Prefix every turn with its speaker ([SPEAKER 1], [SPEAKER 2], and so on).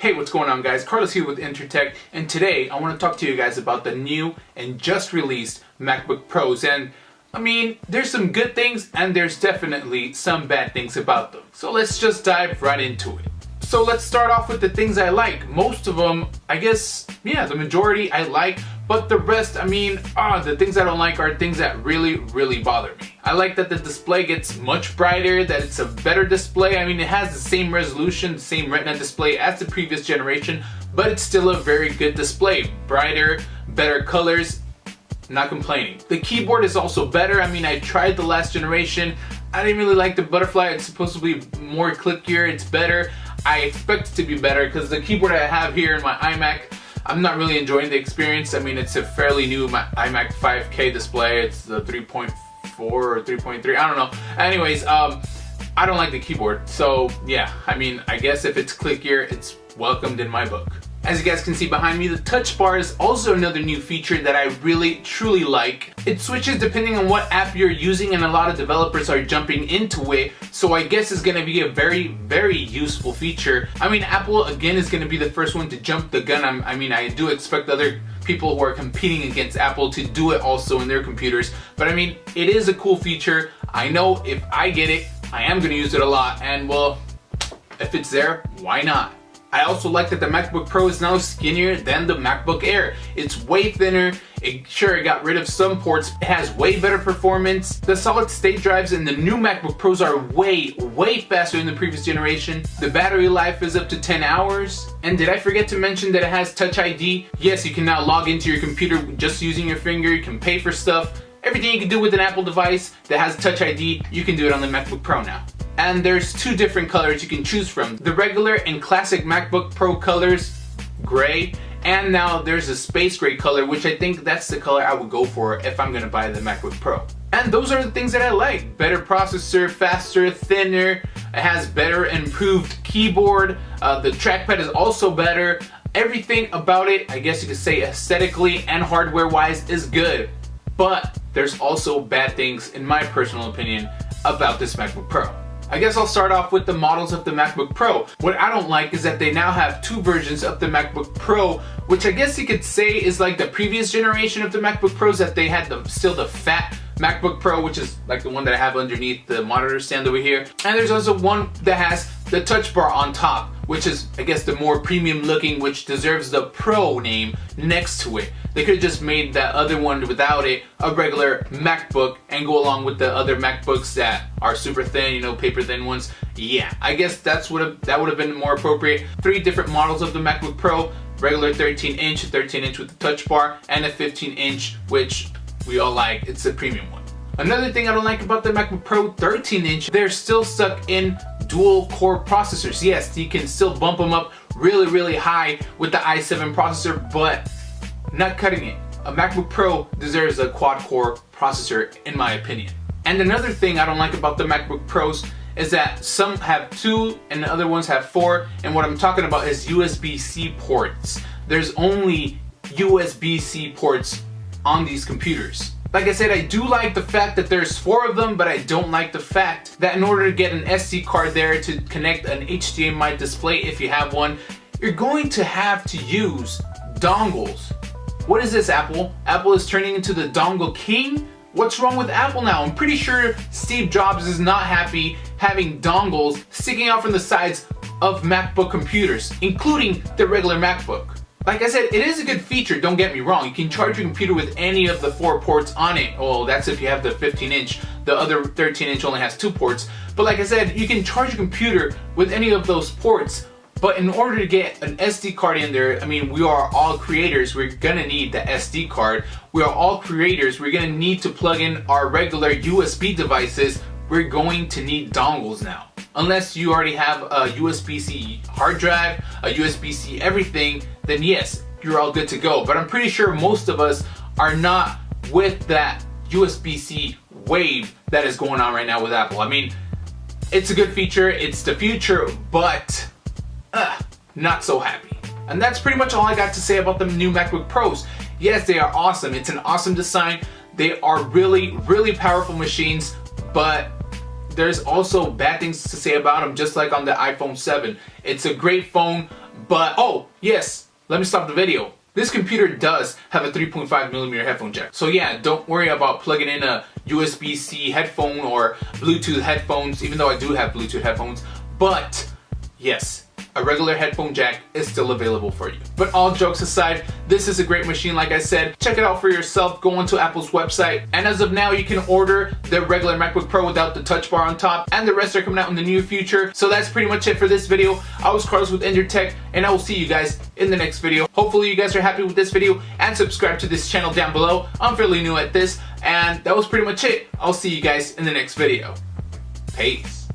[SPEAKER 1] Hey, what's going on guys? Carlos here with InterTech, and today I want to talk to you guys about the new and just released MacBook Pros. And I mean, there's some good things and there's definitely some bad things about them. So let's just dive right into it. So let's start off with the things I like. Most of them, I guess, yeah, the majority I like, but the rest, I mean, the things I don't like are things that really bother me. I like that the display gets much brighter, that it's a better display. I mean, it has the same resolution, the same Retina display as the previous generation, but it's still a very good display. Brighter, better colors, not complaining. The keyboard is also better. I mean, I tried the last generation. I didn't really like the butterfly. It's supposed to be more clickier, it's better. I expect it to be better because the keyboard I have here in my iMac, I'm not really enjoying the experience. I mean, it's a fairly new iMac 5K display. It's the 3.4 or 3.3, I don't know. Anyways, I don't like the keyboard. So yeah, I mean, I guess if it's clickier, it's welcomed in my book. As you guys can see behind me, the touch bar is also another new feature that I truly like. It switches depending on what app you're using, and a lot of developers are jumping into it, so I guess it's going to be a very useful feature. I mean, Apple again is going to be the first one to jump the gun. I mean, I do expect other people who are competing against Apple to do it also in their computers, but I mean, it is a cool feature. I know if I get it, I am going to use it a lot, and well, if it's there, why not? I also like that the MacBook Pro is now skinnier than the MacBook Air. It's way thinner. It got rid of some ports. It has way better performance. The solid state drives in the new MacBook Pros are way faster than the previous generation. The battery life is up to 10 hours. And did I forget to mention that it has Touch ID? Yes, you can now log into your computer just using your finger. You can pay for stuff. Everything you can do with an Apple device that has Touch ID, you can do it on the MacBook Pro now. And there's two different colors you can choose from. The regular and classic MacBook Pro colors, gray, and now there's a space gray color, which I think that's the color I would go for if I'm gonna buy the MacBook Pro. And those are the things that I like. Better processor, faster, thinner, it has better improved keyboard, the trackpad is also better. Everything about it, I guess you could say aesthetically and hardware wise, is good. But there's also bad things, in my personal opinion, about this MacBook Pro. I guess I'll start off with the models of the MacBook Pro. What I don't like is that they now have two versions of the MacBook Pro, which I guess you could say is like the previous generation of the MacBook Pros, that they had still the fat MacBook Pro, which is like the one that I have underneath the monitor stand over here. And there's also one that has the touch bar on top, which is, I guess, the more premium looking, which deserves the Pro name next to it. They could have just made that other one without it a regular MacBook and go along with the other MacBooks that are super thin, you know, paper thin ones. Yeah, I guess that would have been more appropriate. Three different models of the MacBook Pro: regular 13-inch, 13-inch with the touch bar, and a 15-inch, which we all like. It's a premium one. Another thing I don't like about the MacBook Pro 13-inch, they're still stuck in dual core processors. Yes, you can still bump them up really high with the i7 processor, but not cutting it. A MacBook Pro deserves a quad core processor, in my opinion. And another thing I don't like about the MacBook Pros is that some have 2 and the other ones have 4, and what I'm talking about is USB-C ports. There's only USB-C ports on these computers. Like I said, I do like the fact that there's 4 of them, but I don't like the fact that in order to get an SD card there to connect an HDMI display, if you have one, you're going to have to use dongles. What is this, Apple? Apple is turning into the dongle king? What's wrong with Apple now? I'm pretty sure Steve Jobs is not happy having dongles sticking out from the sides of MacBook computers, including the regular MacBook. Like I said, it is a good feature, don't get me wrong. You can charge your computer with any of the 4 ports on it. Well, that's if you have the 15-inch. The other 13-inch only has 2 ports. But like I said, you can charge your computer with any of those ports. But in order to get an SD card in there, I mean, we are all creators. We're gonna need the SD card. We are all creators. We're gonna need to plug in our regular USB devices. We're going to need dongles now. Unless you already have a USB-C hard drive, a USB-C everything, then yes, you're all good to go. But I'm pretty sure most of us are not with that USB-C wave that is going on right now with Apple. I mean, it's a good feature, it's the future, but not so happy. And that's pretty much all I got to say about the new MacBook Pros. Yes, they are awesome. It's an awesome design. They are really powerful machines, but there's also bad things to say about them, just like on the iPhone 7. It's a great phone, But, oh, yes, let me stop the video. This computer does have a 3.5mm headphone jack. So yeah, don't worry about plugging in a USB-C headphone or Bluetooth headphones, even though I do have Bluetooth headphones. But yes, a regular headphone jack is still available for you. But all jokes aside, this is a great machine. Like I said, check it out for yourself. Go onto Apple's website. And as of now, you can order the regular MacBook Pro without the touch bar on top. And the rest are coming out in the near future. So that's pretty much it for this video. I was Carlos with InterTech, and I will see you guys in the next video. Hopefully you guys are happy with this video, and subscribe to this channel down below. I'm fairly new at this, and that was pretty much it. I'll see you guys in the next video. Peace.